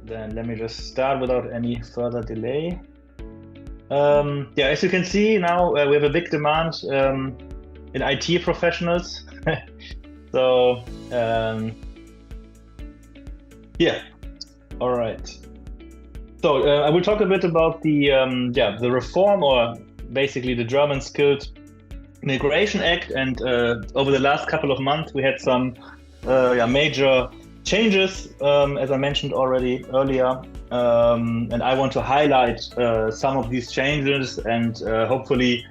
Then let me just start without any further delay. As you can see now, we have a big demand in IT professionals. So, all right. So I will talk a bit about the reform, or basically the German Skilled Migration Act. And over the last couple of months, we had some major changes, as I mentioned already earlier. And I want to highlight some of these changes and hopefully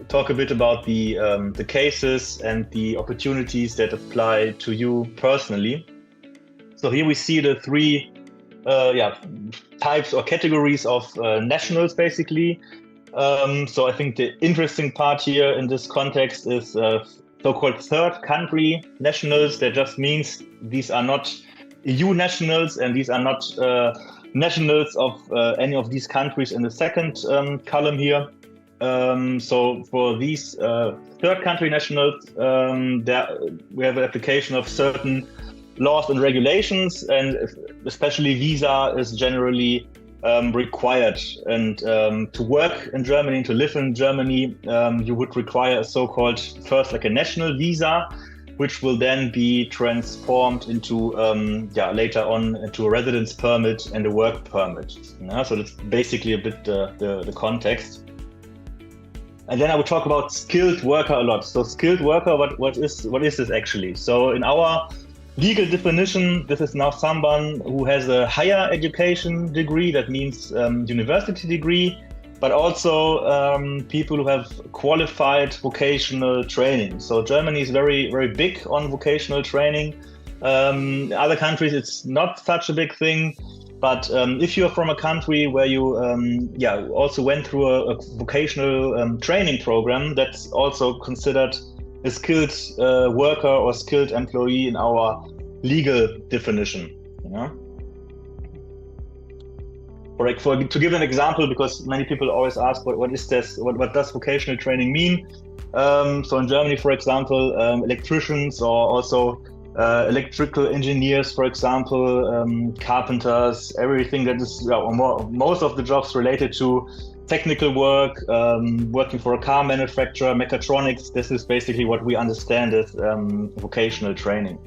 talk a bit about the cases and the opportunities that apply to you personally. So here we see the three types or categories of nationals, basically. So I think the interesting part here in this context is so-called third country nationals. That just means these are not EU nationals, and these are not nationals of any of these countries in the second column here. So for these third country nationals, we have an application of certain laws and regulations, and especially visa is generally required. And to work in Germany, to live in Germany, you would require a so-called first like a national visa, which will then be transformed into later on into a residence permit and a work permit. So that's basically a bit the context. And then I will talk about skilled worker a lot. So skilled worker, what is this actually? So in our legal definition, this is now someone who has a higher education degree, that means university degree, but also people who have qualified vocational training. So Germany is very, very big on vocational training. Other countries, it's not such a big thing. But if you're from a country where you also went through a vocational training program, that's also considered a skilled worker or skilled employee in our legal definition. To give an example, because many people always ask, what is this? What does vocational training mean? So in Germany, for example, electricians or also electrical engineers, for example, carpenters, everything that is, most of the jobs related to technical work, working for a car manufacturer, mechatronics. This is basically what we understand as vocational training.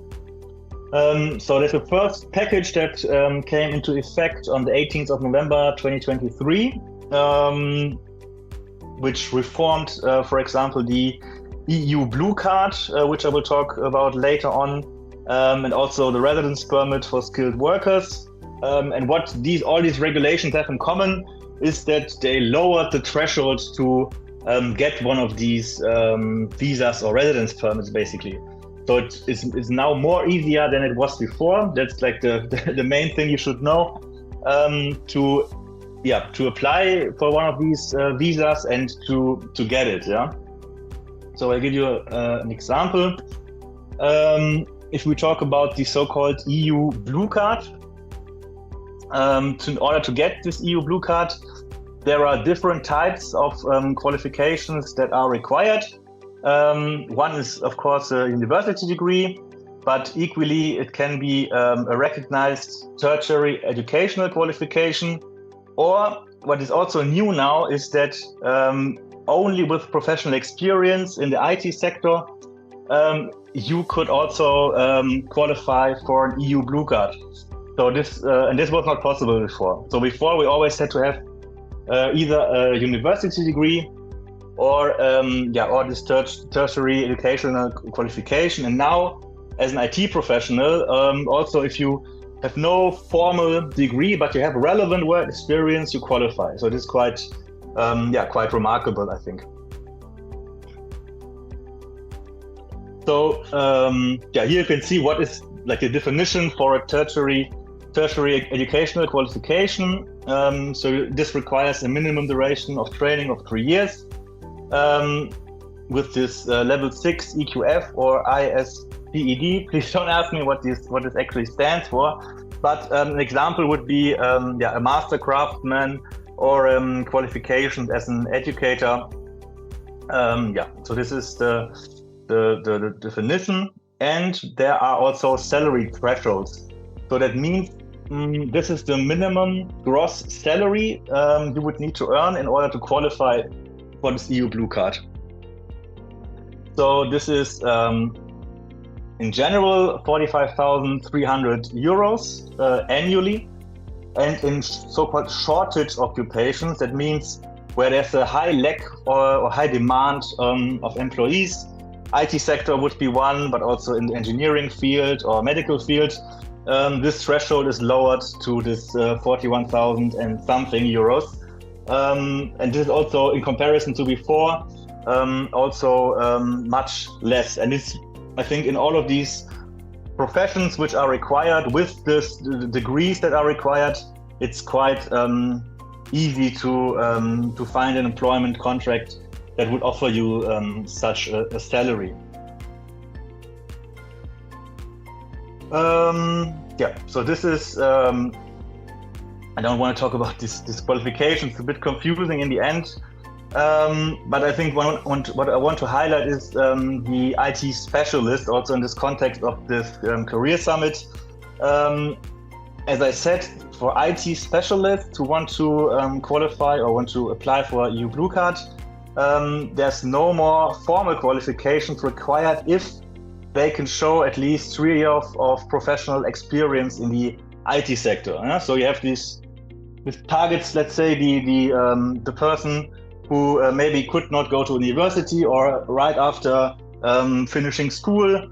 So there's the first package that came into effect on the 18th of November 2023, which reformed, for example, the EU Blue Card, which I will talk about later on, and also the residence permit for skilled workers. And what all these regulations have in common is that they lowered the threshold to get one of these visas or residence permits, basically. So it is now more easier than it was before. That's like the main thing you should know to apply for one of these visas and to get it. So I'll give you an example. If we talk about the so-called EU Blue Card, in order to get this EU Blue Card, there are different types of qualifications that are required. One is, of course, a university degree, but equally it can be a recognized tertiary educational qualification. Or what is also new now is that only with professional experience in the IT sector, you could also qualify for an EU Blue Card. So this was not possible before. So before we always had to have either a university degree or this tertiary educational qualification. And now, as an IT professional, also if you have no formal degree but you have relevant work experience, you qualify. So this is quite remarkable, I think. So here you can see what is like the definition for a tertiary educational qualification. So this requires a minimum duration of training of 3 years. With this level 6 EQF or ISPED. Please don't ask me what this actually stands for, but an example would be a master craftsman or qualifications as an educator. So this is the definition, and there are also salary thresholds So that means this is the minimum gross salary you would need to earn in order to qualify for this EU Blue Card. So this is in general 45,300 euros annually, and in so-called shortage occupations, that means where there's a high lack or high demand of employees. IT sector would be one, but also in the engineering field or medical field, this threshold is lowered to this 41,000 and something euros. And this is also, in comparison to before, also much less. And it's, I think, in all of these professions which are required with the degrees that are required, it's quite easy to find an employment contract that would offer you such a salary. Yeah, so this is, I don't want to talk about this qualification, it's a bit confusing in the end. But I think what I want to highlight is the IT specialist, also in this context of this career summit. As I said, for IT specialists who want to qualify or want to apply for EU Blue Card, there's no more formal qualifications required if they can show at least 3 years of professional experience in the IT sector. So you have these targets, let's say the person who maybe could not go to university or right after finishing school,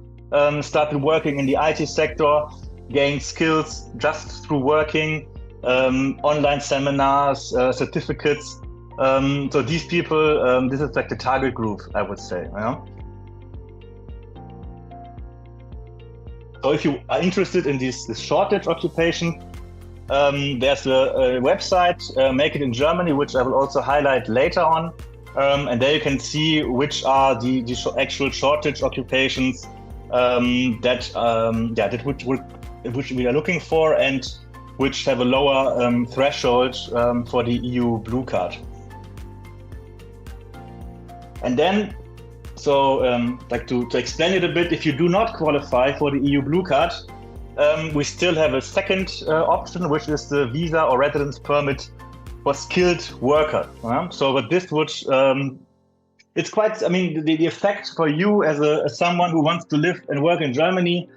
started working in the IT sector, gained skills just through working, online seminars, certificates. So these people, this is like the target group, I would say. So if you are interested in this shortage occupation, there's a website, Make It in Germany, which I will also highlight later on. And there you can see which are the actual shortage occupations which we are looking for and which have a lower threshold for the EU Blue Card. And then, so like to explain it a bit, if you do not qualify for the EU Blue Card, we still have a second option, which is the visa or residence permit for skilled workers. So, but this would, it's quite, I mean, the effect for you as someone who wants to live and work in Germany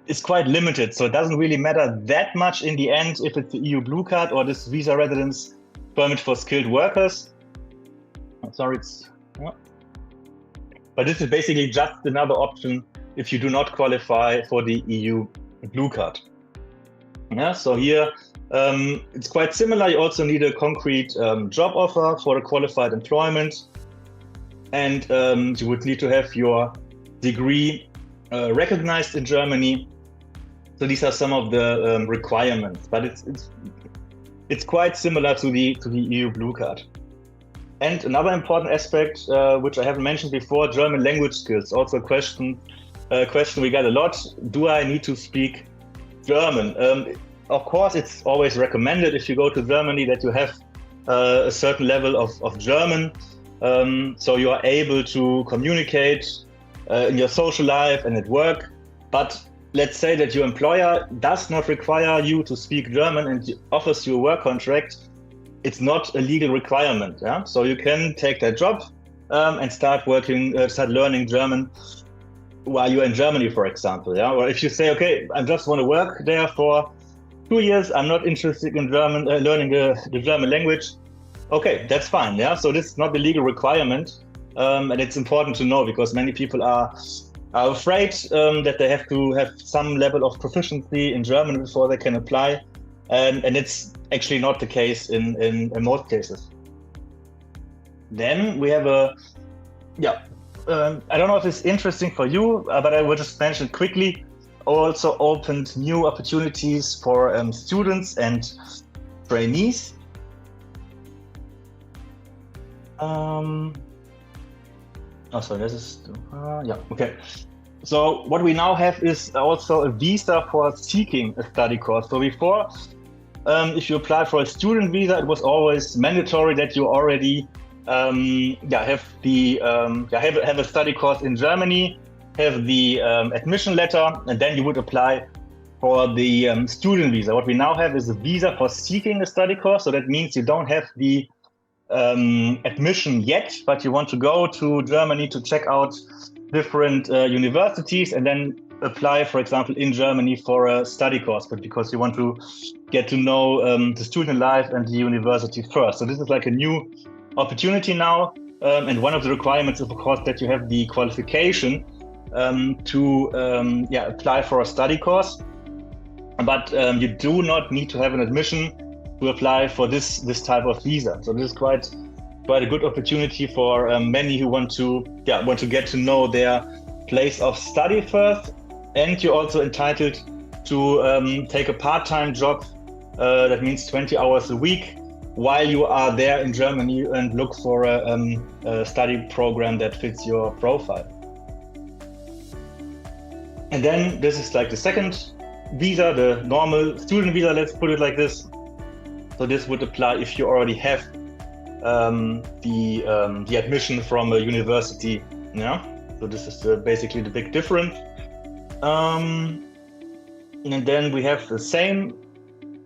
is quite limited. So it doesn't really matter that much in the end if it's the EU Blue Card or this visa residence permit for skilled workers. I'm sorry, it's, but this is basically just another option if you do not qualify for the EU Blue Card. So here it's quite similar. You also need a concrete job offer for a qualified employment, and you would need to have your degree recognized in Germany. So these are some of the requirements, but it's quite similar to the EU Blue Card. And another important aspect, which I haven't mentioned before, German language skills. Also a question we get a lot. Do I need to speak German? Of course, it's always recommended if you go to Germany that you have a certain level of German, so you are able to communicate in your social life and at work. But let's say that your employer does not require you to speak German and offers you a work contract. It's not a legal requirement. So you can take that job and start learning German while you're in Germany, for example. Or if you say, okay, I just want to work there for 2 years, I'm not interested in German, learning the German language. Okay, that's fine. So this is not the legal requirement, and it's important to know because many people are afraid that they have to have some level of proficiency in German before they can apply, and it's actually not the case in most cases. Then we have I don't know if it's interesting for you, but I will just mention quickly, also opened new opportunities for students and trainees. Okay. So what we now have is also a visa for seeking a study course. So before, if you apply for a student visa, it was always mandatory that you already have a study course in Germany, have the admission letter, and then you would apply for the student visa. What we now have is a visa for seeking a study course. So that means you don't have the admission yet, but you want to go to Germany to check out different universities and then apply, for example, in Germany for a study course, but because you want to get to know the student life and the university first. So this is like a new opportunity now. And one of the requirements is, of course, that you have the qualification to apply for a study course. But you do not need to have an admission to apply for this type of visa. So this is quite a good opportunity for many who want to get to know their place of study first. And you're also entitled to take a part-time job. That means 20 hours a week while you are there in Germany and look for a study program that fits your profile. And then this is like the second visa, the normal student visa, let's put it like this. So this would apply if you already have the admission from a university. Yeah. So this is basically the big difference. And then we have the same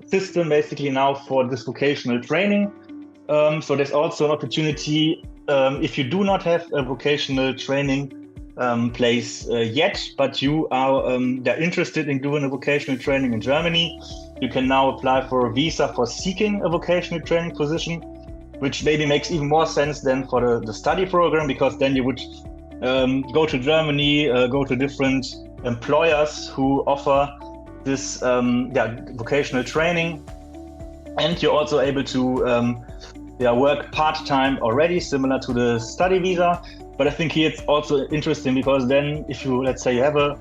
system basically now for this vocational training. So there's also an opportunity if you do not have a vocational training place yet, but you are interested in doing a vocational training in Germany, you can now apply for a visa for seeking a vocational training position, which maybe makes even more sense than for the study program, because then you would go to Germany, go to different employers who offer this vocational training, and you're also able to work part-time already, similar to the study visa. But I think here it's also interesting because then if you, let's say you have a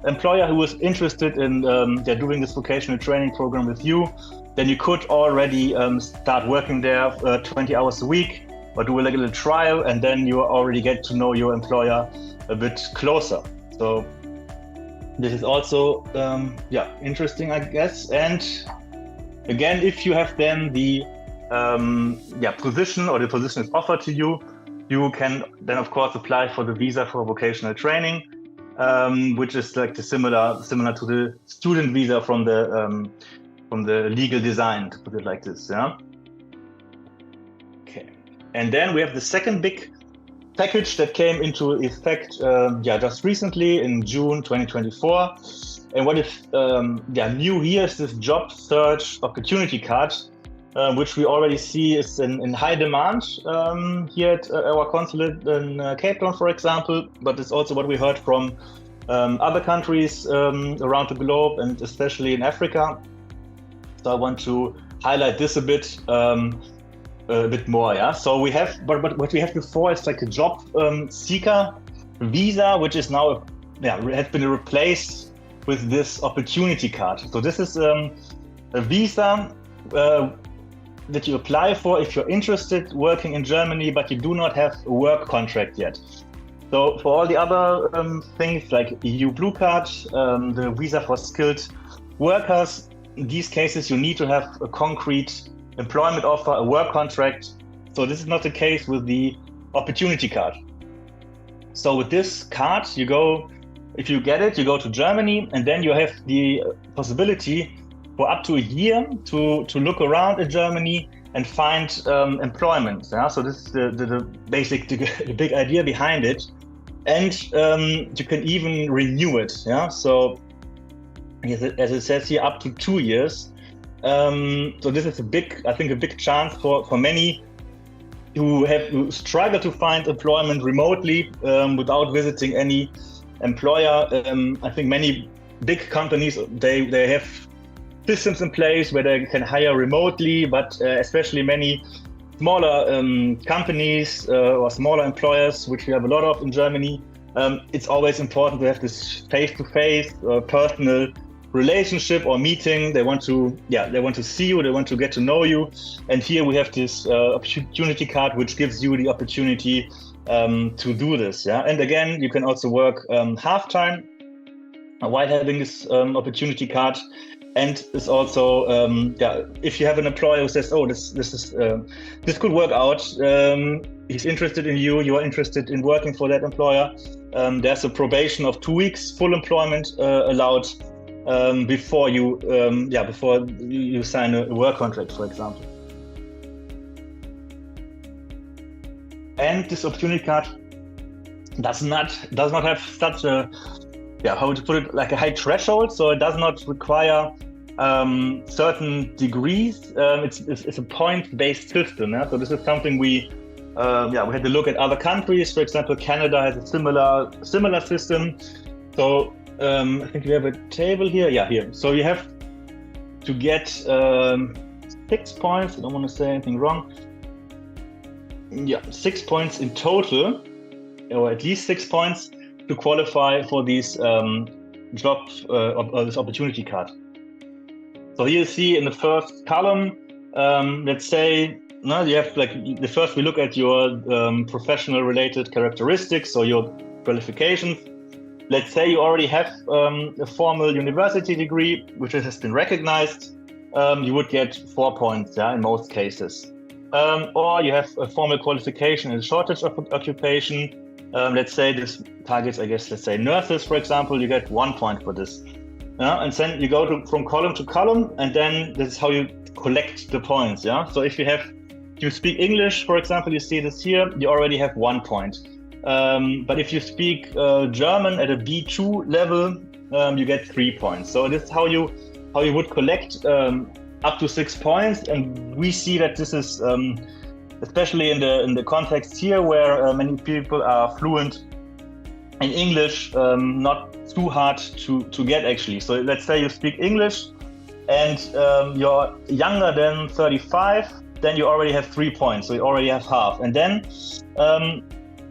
employer who is interested in doing this vocational training program with you, then you could already start working there 20 hours a week or do a little trial, and then you already get to know your employer a bit closer. So this is also interesting, I guess. And again, if you have then the position, or the position is offered to you, you can then of course apply for the visa for vocational training, which is like similar to the student visa from the legal design, to put it like this. Yeah. Okay. And then we have the second big package that came into effect just recently in June 2024. And what is new here is this job search opportunity card, which we already see is in high demand here at our consulate in Cape Town, for example. But it's also what we heard from other countries around the globe, and especially in Africa. So I want to highlight this a bit more. Yeah. So we have, but what we have before is like a job seeker visa, which is now has been replaced with this opportunity card. So this is a visa that you apply for if you're interested working in Germany, but you do not have a work contract yet. So for all the other things like EU Blue Card, the visa for skilled workers, in these cases you need to have a concrete employment offer, a work contract. So this is not the case with the opportunity card. So with this card, if you get it, you go to Germany, and then you have the possibility for up to a year to look around in Germany and find employment. Yeah? So this is the big idea behind it. And you can even renew it. Yeah. So as it says here, up to 2 years. So this is a big chance for many who struggle to find employment remotely without visiting any employer. I think many big companies, they have systems in place where they can hire remotely, but especially many smaller companies or smaller employers, which we have a lot of in Germany, it's always important to have this face-to-face personal relationship or meeting. They want to see you, they want to get to know you. And here we have this opportunity card, which gives you the opportunity to do this. Yeah. And again, you can also work half-time while having this opportunity card. And it's also if you have an employer who says, oh, this could work out, he's interested in you, you are interested in working for that employer, there's a probation of 2 weeks, full employment allowed, before you sign a work contract, for example. And this opportunity card does not have such a, how to put it, like a high threshold. So it does not require certain degrees. It's a point-based system. Yeah? So this is something we had to look at other countries. For example, Canada has a similar system. So I think we have a table here. Yeah, here. So you have to get 6 points. I don't want to say anything wrong. Yeah, 6 points in total, or at least 6 points to qualify for these job or this opportunity card. So here you see in the first column, let's say, you have like the first we look at your professional related characteristics, so your qualifications. Let's say you already have a formal university degree, which has been recognized. You would get 4 points, in most cases. Or you have a formal qualification in a shortage of occupation. Let's say this targets, let's say nurses, for example, you get 1 point for this. And then you go from column to column, and then this is how you collect the points. So if you speak English, for example, you see this here, you already have 1 point. But if you speak German at a B2 level, you get 3 points. So this is how you would collect up to 6 points, and we see that this is especially in the context here where many people are fluent in English, not too hard to get actually. So let's say you speak English and you're younger than 35, then you already have 3 points, so you already have half. And then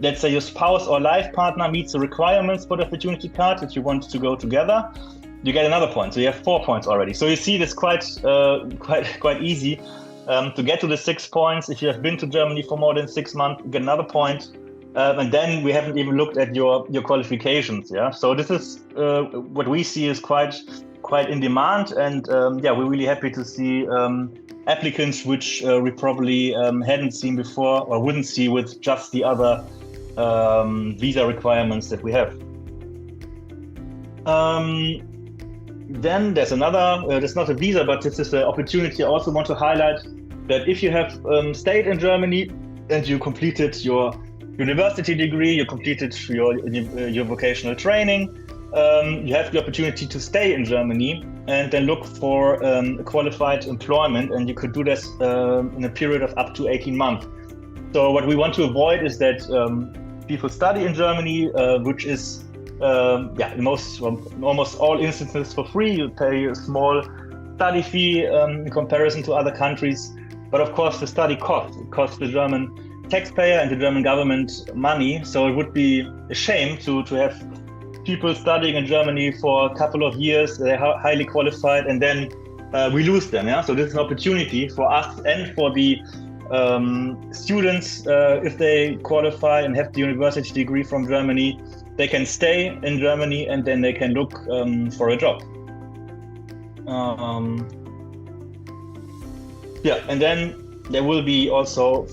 let's say your spouse or life partner meets the requirements for the opportunity card that you want to go together, you get another point, so you have 4 points already. So you see this quite easy to get to the 6 points. If you have been to Germany for more than 6 months, you get another point, and then we haven't even looked at your qualifications. So this is what we see is quite in demand, and we're really happy to see applicants which we probably hadn't seen before or wouldn't see with just the other visa requirements that we have. Then there's another, that's not a visa, but this is an opportunity I also want to highlight, that if you have stayed in Germany and you completed your university degree, you completed your vocational training, you have the opportunity to stay in Germany and then look for qualified employment, and you could do this in a period of up to 18 months. So what we want to avoid is that people study in Germany, which is in almost all instances for free. You pay a small study fee in comparison to other countries. But of course, the study costs the German taxpayer and the German government money. So it would be a shame to have people studying in Germany for a couple of years, they're highly qualified, and then we lose them. So this is an opportunity for us and for the students, if they qualify and have the university degree from Germany, they can stay in Germany and then they can look for a job. And then there will be also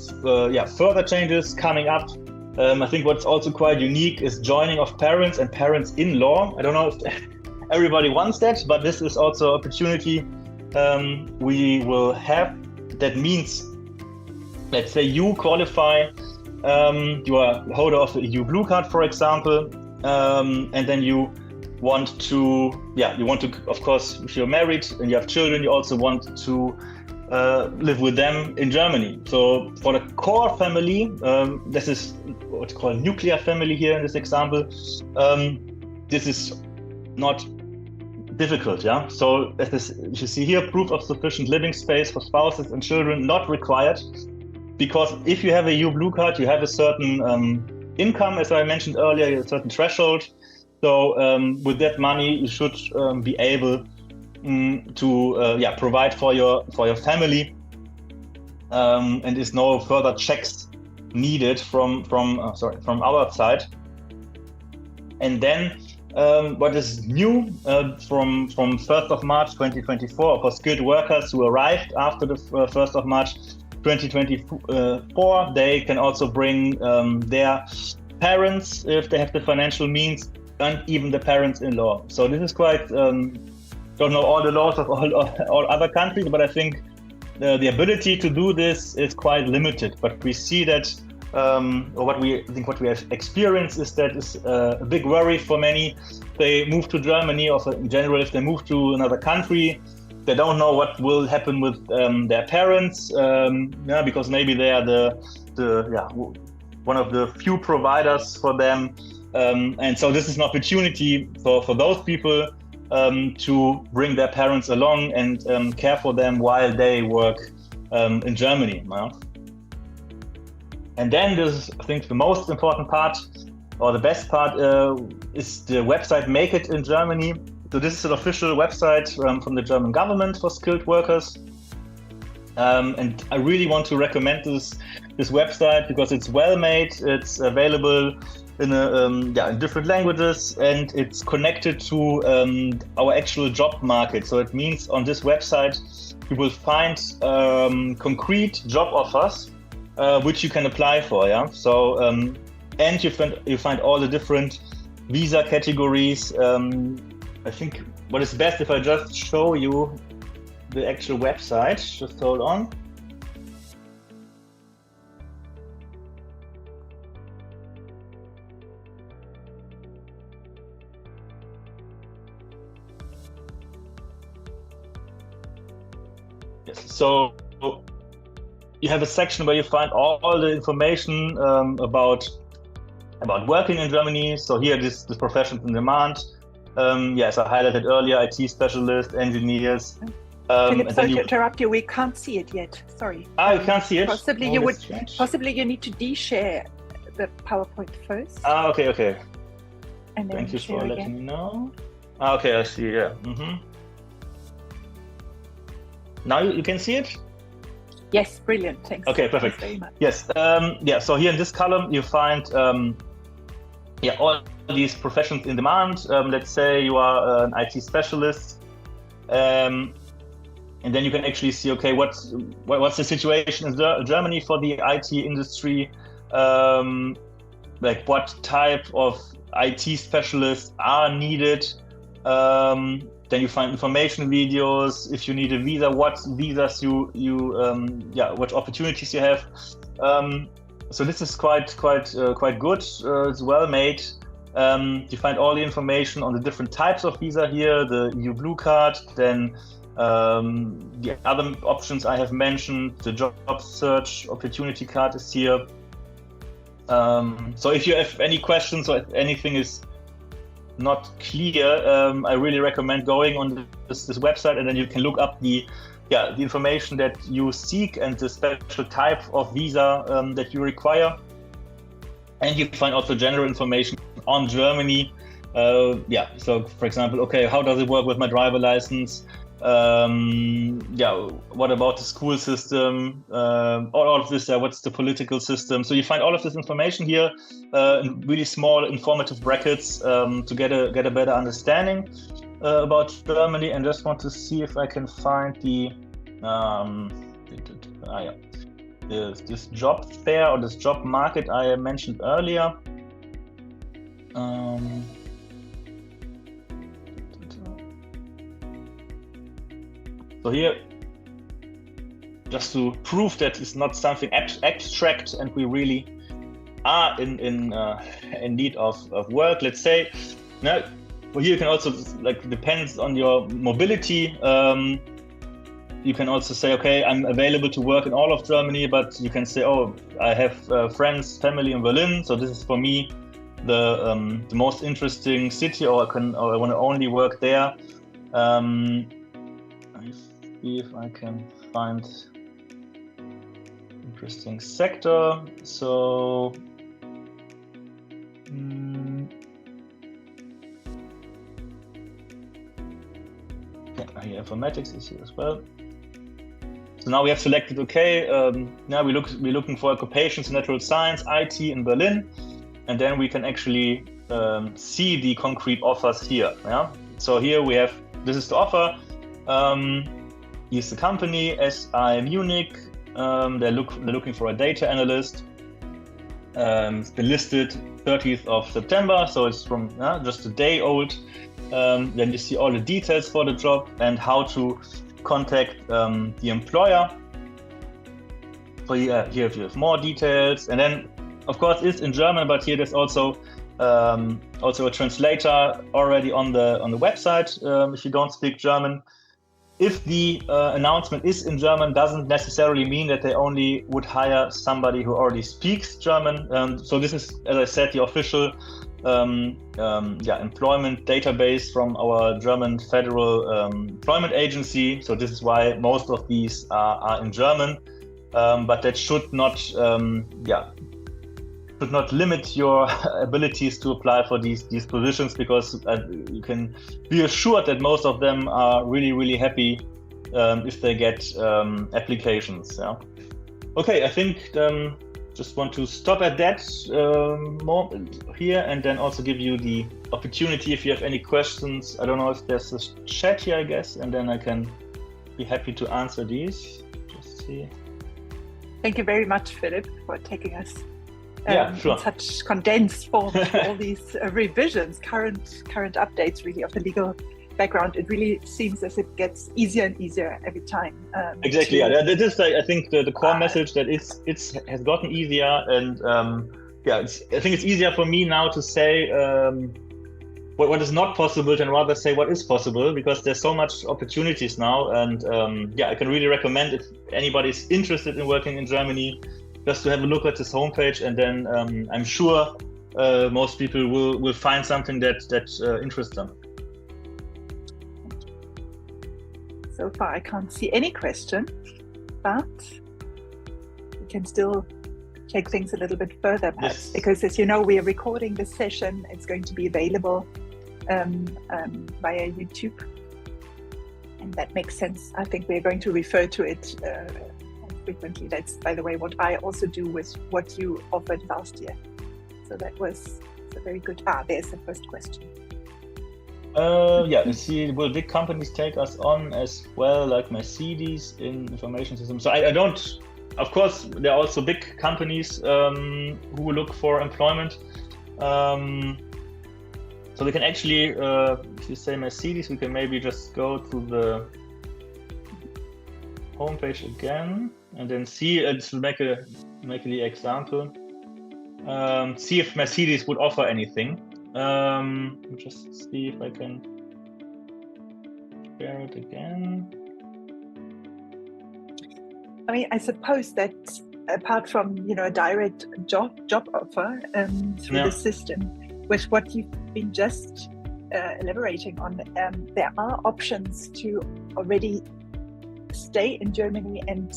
further changes coming up. I think what's also quite unique is joining of parents and parents-in-law. I don't know if everybody wants that, but this is also an opportunity we will have. That means, let's say you qualify, you are holder of the EU Blue Card, for example, and then you want to, of course, if you're married and you have children, you also want to live with them in Germany. So for the core family, this is what's called nuclear family here in this example, this is not difficult. So as you see here, proof of sufficient living space for spouses and children not required, because if you have a EU Blue Card, you have a certain income, as I mentioned earlier, a certain threshold. So with that money, you should be able to provide for your family, and there's no further checks needed from our side. And then what is new from 1st of March 2024 for skilled workers who arrived after the 1st of March 2024, they can also bring their parents if they have the financial means, and even the parents-in-law. So this is quite don't know all the laws of all other countries, but I think the ability to do this is quite limited. But we see that, or what we have experienced is that is a big worry for many. They move to Germany, or in general, if they move to another country, they don't know what will happen with their parents, because maybe they are one of the few providers for them, and so this is an opportunity for those people to bring their parents along and care for them while they work in Germany. And then there's, I think, the most important part, or the best part, is the website Make It in Germany. So this is an official website from the German government for skilled workers. And I really want to recommend this website because it's well made, it's available in different languages, and it's connected to our actual job market. So it means on this website you will find concrete job offers which you can apply for. So and you find all the different visa categories. I think what is best if I just show you the actual website. Just hold on. Yes, so you have a section where you find all the information about working in Germany. So here, this professions in demand. As I highlighted earlier, IT specialists, engineers. Philip, sorry to interrupt you. We can't see it yet. Sorry. You can't see it. Possibly you need to de-share the PowerPoint first. Okay. And then thank you for letting me know. Okay, I see. Yeah. Now you can see it. Yes, brilliant. Thanks. Okay, perfect. Thanks very much. Yes. So here in this column you find all these professions in demand. Let's say you are an IT specialist, and then you can actually see, okay, what's the situation in Germany for the IT industry? Like what type of IT specialists are needed? Then you find information videos. If you need a visa, what visas what opportunities you have. So this is quite good. It's well made. You find all the information on the different types of visa here, the EU Blue Card, then the other options I have mentioned, the job search opportunity card is here. So if you have any questions or if anything is not clear, I really recommend going on this website, and then you can look up the information that you seek and the special type of visa that you require. And you find also general information on Germany. So for example, okay, how does it work with my driver license? What about the school system? All of this, what's the political system? So you find all of this information here in really small informative brackets to get a better understanding about Germany. And just want to see if I can find this job fair or this job market I mentioned earlier. So here, just to prove that it's not something abstract and we really are in need of work, let's say. Now, well, here you can also, depends on your mobility. You can also say, okay, I'm available to work in all of Germany, but you can say, oh, I have friends, family in Berlin, so this is for me the most interesting city, or I want to only work there. See if I can find interesting sector. So here informatics is here as well. So now we have selected, okay, now we're looking for occupations, natural science, IT in Berlin, and then we can actually see the concrete offers here. So here we have, this is the offer. Here's the company, SI Munich. They're looking for a data analyst. It's been listed 30th of September, so it's from just a day old. Then you see all the details for the job and how to contact the employer. So here you have more details, and then of course it's in German, but here there's also a translator already on the website if you don't speak German. If the announcement is in German, doesn't necessarily mean that they only would hire somebody who already speaks German. So this is, as I said, the official employment database from our German Federal Employment Agency. So this is why most of these are in German, but that should not limit your abilities to apply for these positions, because you can be assured that most of them are really, really happy if they get applications. Yeah. Okay, I think just want to stop at that more here, and then also give you the opportunity if you have any questions. I don't know if there's a chat here, I guess, and then I can be happy to answer these. Just see. Thank you very much, Philipp, for taking us sure. in such condensed form through all these revisions, current updates really of the legal background. It really seems as it gets easier and easier every time. Exactly. That is, I think, the core message, that it has gotten easier, and I think it's easier for me now to say what is not possible than rather say what is possible, because there's so much opportunities now, and I can really recommend, if anybody's interested in working in Germany, just to have a look at this homepage, and then I'm sure most people will find something that interests them. So far, I can't see any question, but we can still check things a little bit further, perhaps, yes. Because as you know, we are recording this session. It's going to be available via YouTube, and that makes sense. I think we're going to refer to it frequently. That's, by the way, what I also do with what you offered last year. So that was a very good. There's the first question. You see, will big companies take us on as well, like Mercedes in information systems? So I don't. Of course, there are also big companies who look for employment. So we can actually, if you say Mercedes, we can maybe just go to the homepage again, and then see, to make the example, see if Mercedes would offer anything. Just see if I can share it again. I mean, I suppose that apart from a direct job offer through the system, with what you've been just elaborating on, there are options to already stay in Germany and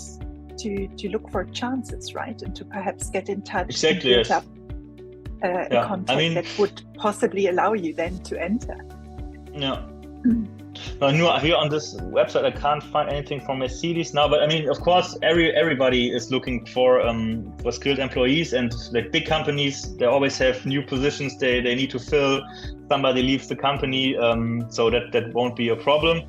to look for chances, right? And to perhaps get in touch. Exactly. And build Yes. up a contact that would possibly allow you then to enter. Yeah. No, here on this website, I can't find anything from Mercedes now. But I mean, of course, everybody is looking for skilled employees, and like big companies, they always have new positions they need to fill. Somebody leaves the company, so that won't be a problem.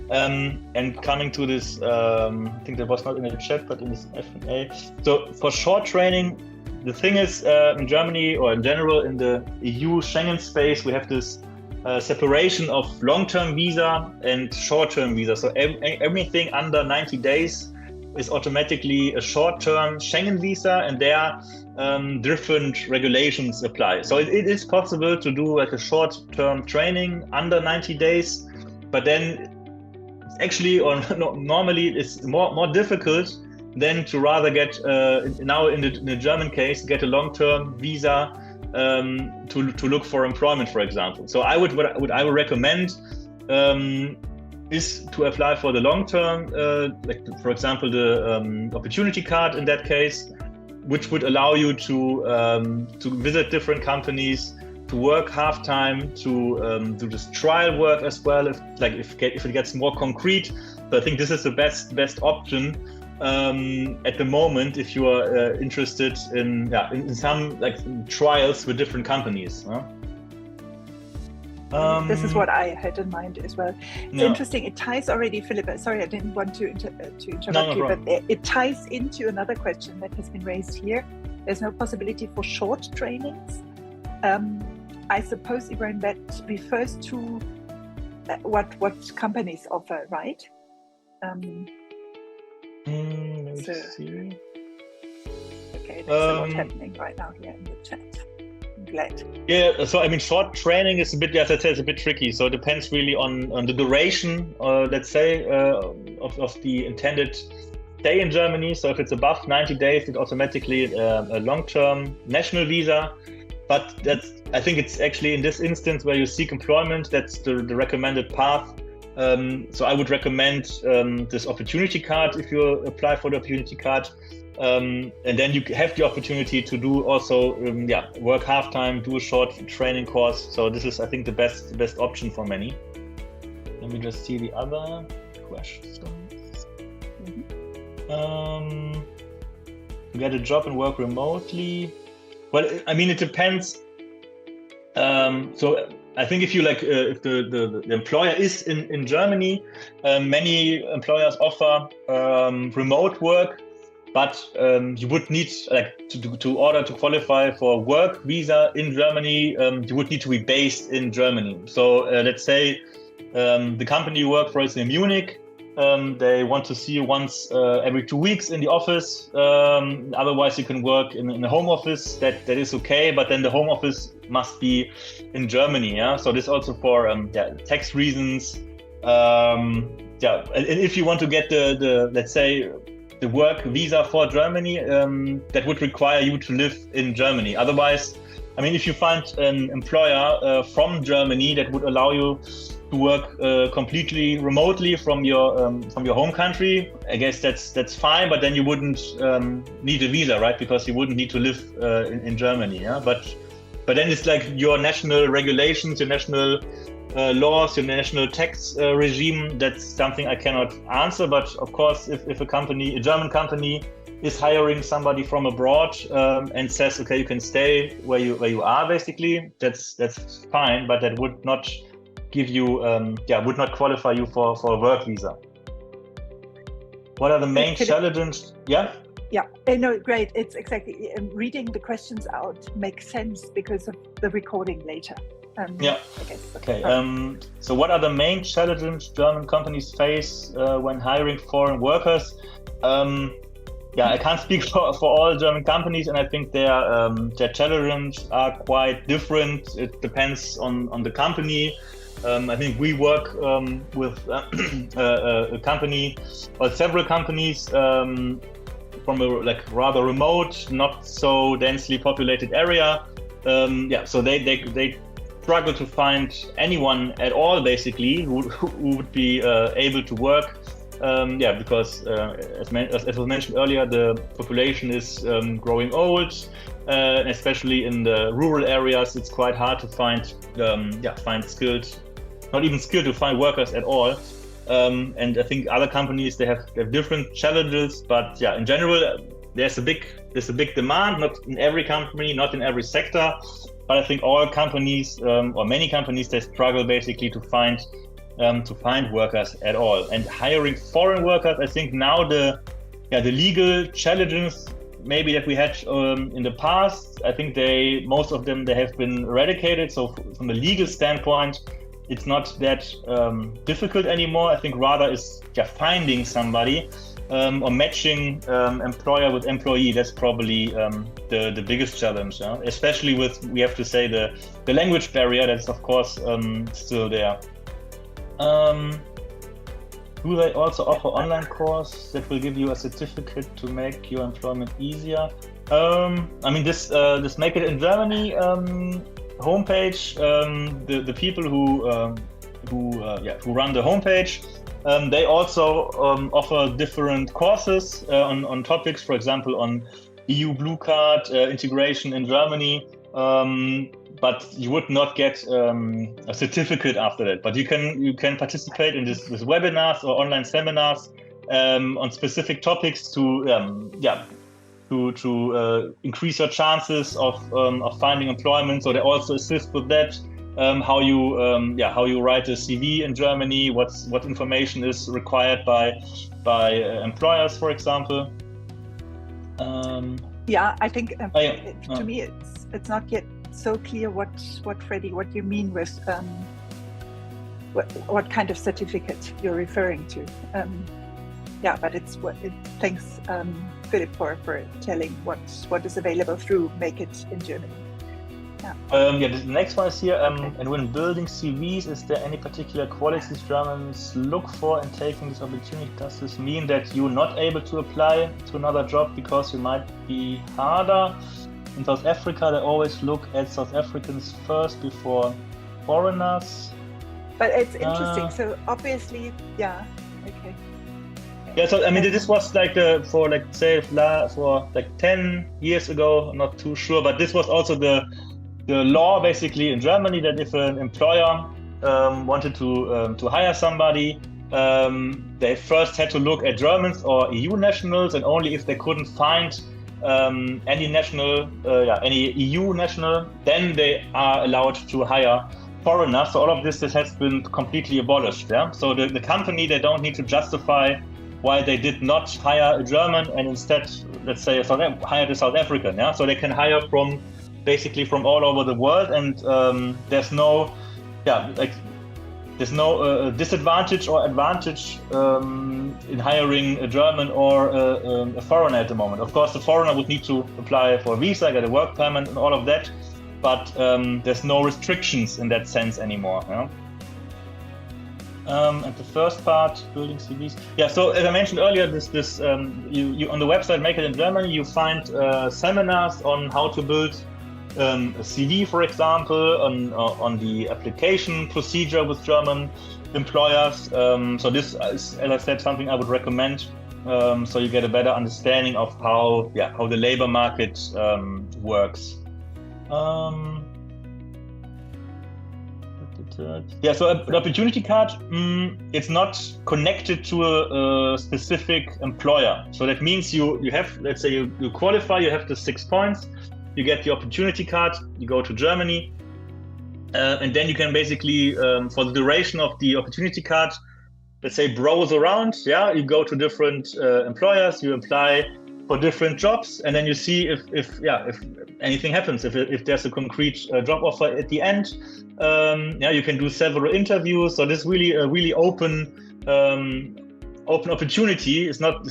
And coming to this, I think that was not in the chat, but in this F&A. So for short training, the thing is, in Germany, or in general in the EU Schengen space, we have this separation of long-term visa and short-term visa. So everything under 90 days is automatically a short-term Schengen visa, and there different regulations apply. So it is possible to do like a short-term training under 90 days, but then actually, or normally it's more difficult than to rather get now in the German case, get a long-term visa to look for employment, for example. So what I would recommend is to apply for the long-term, like for example the opportunity card in that case, which would allow you to visit different companies, to work half-time, to do this trial work as well, if it gets more concrete. So I think this is the best option at the moment if you are interested in some like trials with different companies. This is what I had in mind as well. It's interesting. It ties already, Philipp. Sorry, I didn't want to interrupt you, but it ties into another question that has been raised here. There's no possibility for short trainings. I suppose, Ibrahim, that refers to what companies offer, right? Let me see. Okay, there's a lot happening right now here in the chat. I'm glad. Yeah, so I mean, short training is a bit, as I said, it's a bit tricky. So it depends really on the duration, let's say, of the intended stay in Germany. So if it's above 90 days, it's automatically a long-term national visa. But I think it's actually in this instance where you seek employment, that's the recommended path. So I would recommend this opportunity card if you apply for the opportunity card. And then you have the opportunity to do also, work half-time, do a short training course. So this is, I think, the best option for many. Let me just see the other questions. To get a job and work remotely. Well, I mean, it depends. So I think if you if the employer is in Germany, many employers offer remote work, but you would need to order to qualify for work visa in Germany, you would need to be based in Germany. So let's say the company you work for is in Munich. They want to see you once every 2 weeks in the office. Otherwise, you can work in a home office. That is okay, but then the home office must be in Germany. Yeah. So this also for tax reasons. And if you want to get the let's say the work visa for Germany, that would require you to live in Germany. Otherwise, I mean, if you find an employer from Germany that would allow you to work completely remotely from your home country, I guess that's fine. But then you wouldn't need a visa, right? Because you wouldn't need to live in Germany. Yeah. But then it's like your national regulations, your national laws, your national tax regime. That's something I cannot answer. But of course, if a German company, is hiring somebody from abroad and says, okay, you can stay where you are, basically, that's fine. But that would not give you, would not qualify you for a work visa. What are the main challenges? Yeah. No, great. It's exactly reading the questions out makes sense because of the recording later. I guess. Okay. So what are the main challenges German companies face when hiring foreign workers? I can't speak for all German companies, and I think their challenges are quite different. It depends on the company. I think we work with a company or several companies from a rather remote, not so densely populated area. So they struggle to find anyone at all, basically, who would be able to work. Because as was mentioned earlier, the population is growing old, especially in the rural areas. It's quite hard to find skilled, not even skilled, to find workers at all. And I think other companies, they have different challenges, but in general, there's a big demand. Not in every company, not in every sector, but I think all companies or many companies, they struggle basically to find workers at all. And hiring foreign workers, I think now the legal challenges maybe that we had in the past, I think most of them have been eradicated. So from the legal standpoint, it's not that difficult anymore. I think rather is finding somebody or matching employer with employee. That's probably the biggest challenge, especially with, we have to say, the language barrier that's of course still there. Do they also offer online course that will give you a certificate to make your employment easier? I mean, this Make It in Germany homepage, the people who run the homepage, they also offer different courses on topics, for example, on EU Blue Card integration in Germany. But you would not get a certificate after that. But you can participate in this webinars or online seminars on specific topics to increase your chances of finding employment. So they also assist with that. How you write a CV in Germany, what information is required by employers, for example. Yeah, I think to me it's not yet so clear what Freddie, what you mean with what kind of certificate you're referring to. But thanks Philipp for telling what is available through Make It in Germany. The next one is here. And when building CVs, is there any particular qualities Germans look for in taking this opportunity? Does this mean that you're not able to apply to another job because you might be harder? In South Africa, they always look at South Africans first before foreigners. But it's interesting. So obviously, okay. Yeah, so I mean, this was like for 10 years ago. I'm not too sure, but this was also the law basically in Germany, that if an employer wanted to hire somebody, they first had to look at Germans or EU nationals, and only if they couldn't find any EU national, then they are allowed to hire foreigners. So all of this has been completely abolished. Yeah. So the company, they don't need to justify why they did not hire a German and instead, let's say, hired a South African. Yeah. So they can hire basically from all over the world, and there's no disadvantage or advantage in hiring a German or a foreigner at the moment. Of course, the foreigner would need to apply for a visa, get a work permit, and all of that, but there's no restrictions in that sense anymore. Yeah? And the first part, building CVs. Yeah, so as I mentioned earlier, you on the website Make It in Germany, you find seminars on how to build a CV, for example, on the application procedure with German employers. So this is, as I said, something I would recommend. So you get a better understanding of how the labor market works. So an opportunity card, it's not connected to a specific employer. So that means you have, let's say you qualify, you have the 6 points, you get the opportunity card, you go to Germany, and then you can basically, for the duration of the opportunity card, let's say browse around, you go to different employers, you apply for different jobs, and then you see if anything happens, if there's a concrete job offer at the end. You can do several interviews. So this is really a really open opportunity. It's not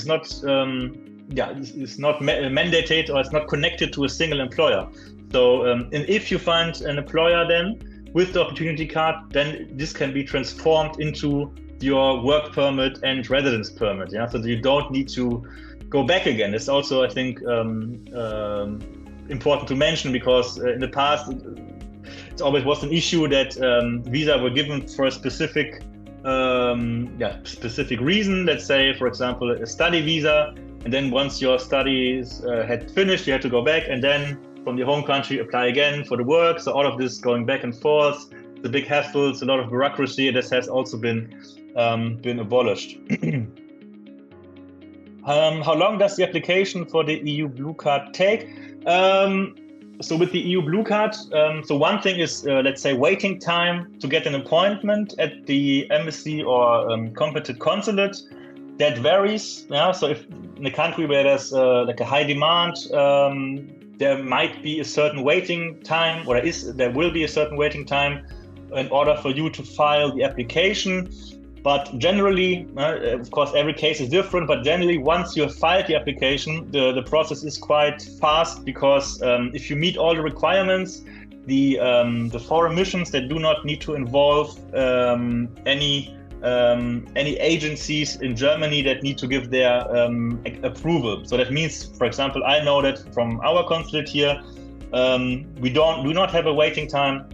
mandated, or it's not connected to a single employer. So and if you find an employer then with the opportunity card, then this can be transformed into your work permit and residence permit. Yeah, so you don't need to go back again. It's also, I think, important to mention, because in the past it always was an issue that visa were given for a specific reason. Let's say, for example, a study visa, and then once your studies had finished, you had to go back and then from your home country apply again for the work. So all of this going back and forth, the big hassles, a lot of bureaucracy. This has also been abolished. How long does the application for the EU Blue Card take? So with the EU Blue Card, so one thing is, let's say, waiting time to get an appointment at the embassy or competent consulate. That varies. Yeah? So if in a country where there's like a high demand, there might be a certain waiting time, or there will be a certain waiting time in order for you to file the application. But generally, of course, every case is different, but generally, once you have filed the application, the process is quite fast, because if you meet all the requirements, the foreign missions that do not need to involve any agencies in Germany that need to give their approval. So that means, for example, I know that from our consulate here, we do not have a waiting time,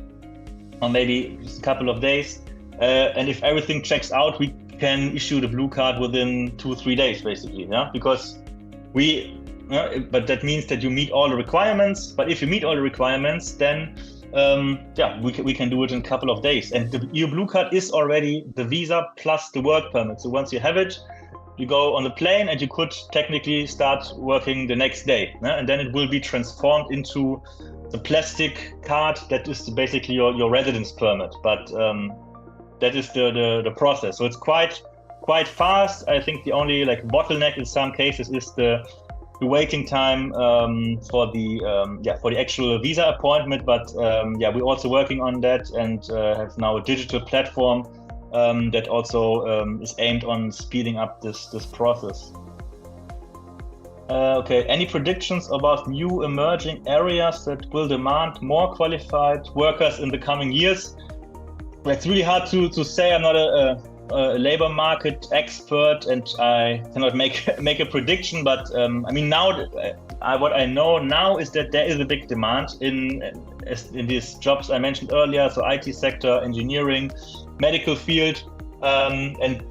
or maybe just a couple of days. And if everything checks out, we can issue the blue card within 2-3 days, basically. Yeah, because but that means that you meet all the requirements. But if you meet all the requirements, then we can do it in a couple of days. And the EU Blue Card is already the visa plus the work permit. So once you have it, you go on the plane and you could technically start working the next day. Yeah? And then it will be transformed into the plastic card that is basically your residence permit. But that is the process. So it's quite fast. I think the only bottleneck in some cases is the the waiting time for the actual visa appointment. But we're also working on that and have now a digital platform that also is aimed on speeding up this process. Okay, any predictions about new emerging areas that will demand more qualified workers in the coming years? It's really hard to say. I'm not a labor market expert, and I cannot make a prediction. But I mean, now what I know now is that there is a big demand in these jobs I mentioned earlier. So IT sector, engineering, medical field, and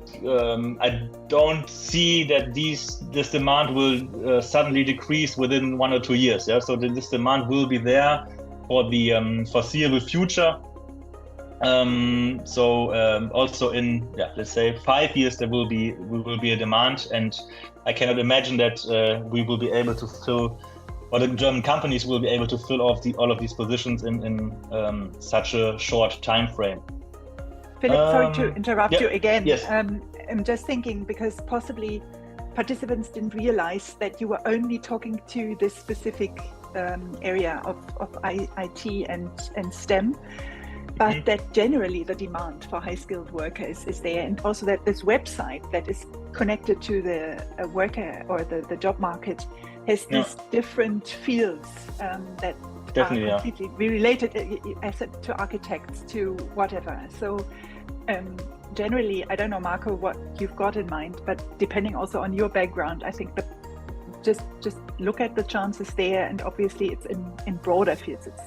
I don't see that this demand will suddenly decrease within 1 or 2 years. Yeah, so this demand will be there for the foreseeable future. Also in let's say 5 years there will be a demand, and I cannot imagine that we will be able to fill, or the German companies will be able to fill all of these positions in such a short time frame. Philipp, sorry to interrupt you again. Yes. I'm just thinking, because possibly participants didn't realize that you were only talking to this specific area of IT and STEM, but that generally the demand for high-skilled workers is there, and also that this website that is connected to the worker or the job market has these different fields that definitely are completely related, I said, to architects, to whatever. So generally, I don't know, Marco, what you've got in mind, but depending also on your background, I think that just look at the chances there, and obviously it's in broader fields. It's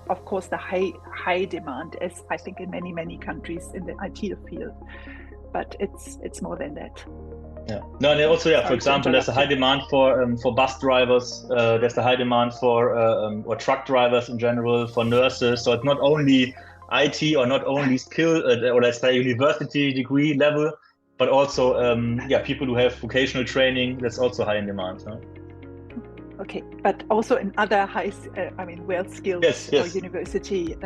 of course the high demand, as I think in many countries in the IT field, but it's more than that. Yeah. No, and also for example, there's a high demand for bus drivers. There's a high demand for or truck drivers in general, for nurses. So it's not only IT or not only skill or let's say university degree level, but also people who have vocational training. That's also high in demand. Huh? Okay, but also in other well-skilled or university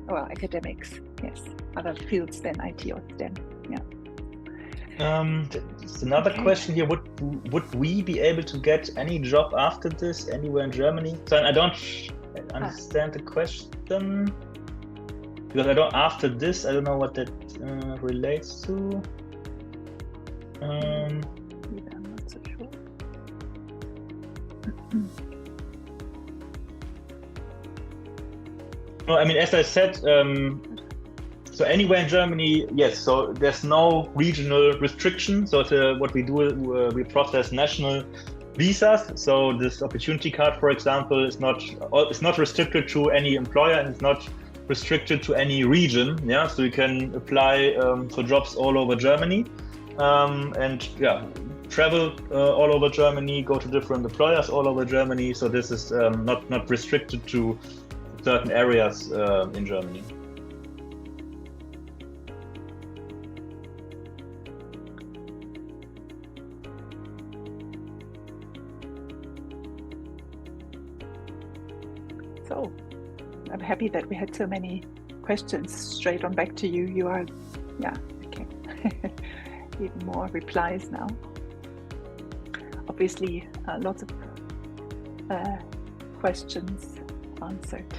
or academics. Yes, other fields than IT or STEM. Yeah. There's another question here. Would we be able to get any job after this anywhere in Germany? So I don't understand the question, because after this, I don't know what that relates to. I'm not so sure. No, I mean, as I said, so anywhere in Germany, yes. So there's no regional restriction. So what we do, we process national visas. So this opportunity card, for example, is not restricted to any employer, and it's not restricted to any region. Yeah, so you can apply for jobs all over Germany, and travel all over Germany, go to different employers all over Germany. So this is not restricted to certain areas in Germany. So I'm happy that we had so many questions straight on back to you. You are, okay. Even more replies now. Obviously, lots of questions answered.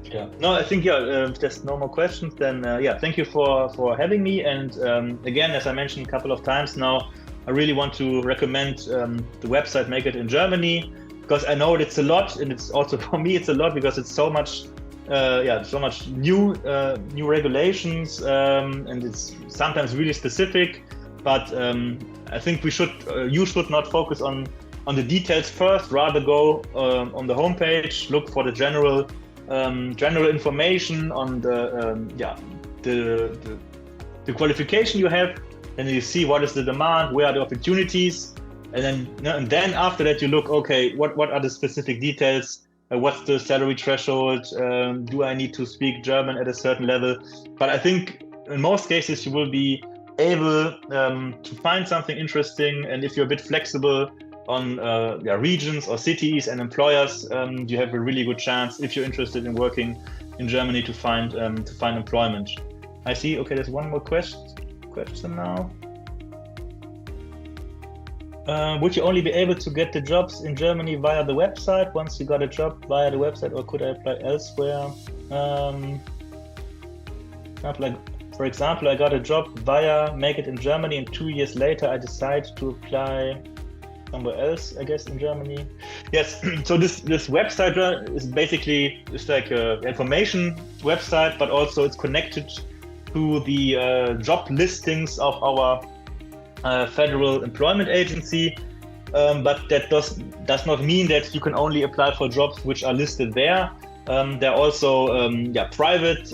Yeah. No, I think if there's no more questions, then thank you for having me. And again, as I mentioned a couple of times now, I really want to recommend the website Make It in Germany, because I know it's a lot, and it's also for me it's a lot because it's so much new regulations, and it's sometimes really specific. But I think you should not focus on the details first. Rather go on the homepage, look for the general information on the qualification you have, and you see what is the demand, where are the opportunities, and then after that you look, okay, what are the specific details, what's the salary threshold, do I need to speak German at a certain level? But I think in most cases you will be able to find something interesting, and if you're a bit flexible on regions or cities and employers, you have a really good chance, if you're interested in working in Germany, to find employment. I see. Okay, there's one more question now. Would you only be able to get the jobs in Germany via the website once you got a job via the website, or could I apply elsewhere? For example, I got a job via Make It in Germany, and 2 years later I decide to apply somewhere else, I guess, in Germany. Yes, so this website is basically just like an information website, but also it's connected to the job listings of our Federal Employment Agency, but that does not mean that you can only apply for jobs which are listed there. There are also private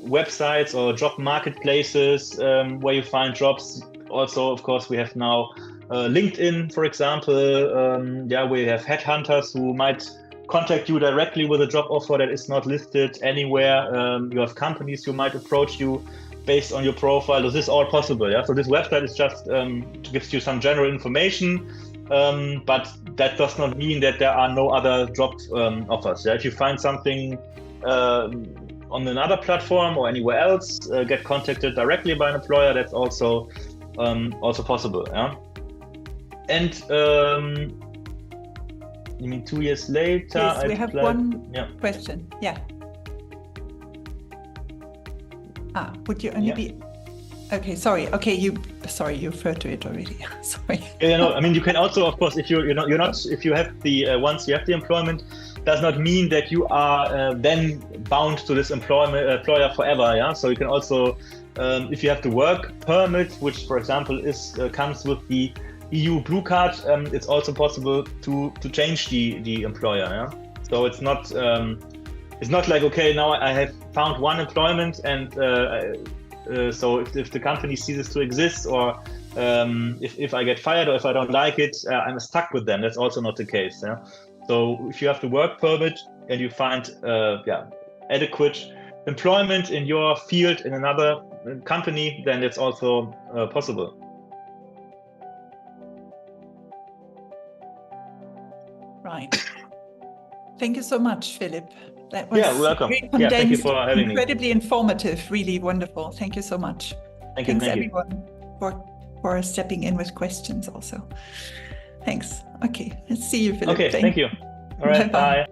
websites or job marketplaces where you find jobs. Also, of course, we have now LinkedIn, for example, where you have headhunters who might contact you directly with a job offer that is not listed anywhere. You have companies who might approach you based on your profile. This is all possible. Yeah. So this website is just gives you some general information, but that does not mean that there are no other job offers. Yeah. If you find something on another platform or anywhere else, get contacted directly by an employer. That's also possible. Yeah. And you mean 2 years later? Yes, we have one question. Yeah. Would you only be? Okay, sorry. Okay, you referred to it already. Sorry. Yeah, no. I mean, you can also, of course, if you're not if you have the once you have the employment, does not mean that you are then bound to this employer forever. Yeah. So you can also, if you have the work permit, which, for example, comes with the EU Blue Card, it's also possible to change the employer. Yeah. So it's not. It's not like, okay, now I have found one employment, and so if the company ceases to exist, or if I get fired, or if I don't like it, I'm stuck with them. That's also not the case. Yeah? So if you have the work permit and you find adequate employment in your field in another company, then it's also possible. Right. Thank you so much, Philipp. That was welcome. Very condensed, thank you for having incredibly informative, really wonderful. Thank you so much. Thanks everyone for stepping in with questions also. Thanks. Okay, let's see you, Philipp. Okay, thank you. All right, bye.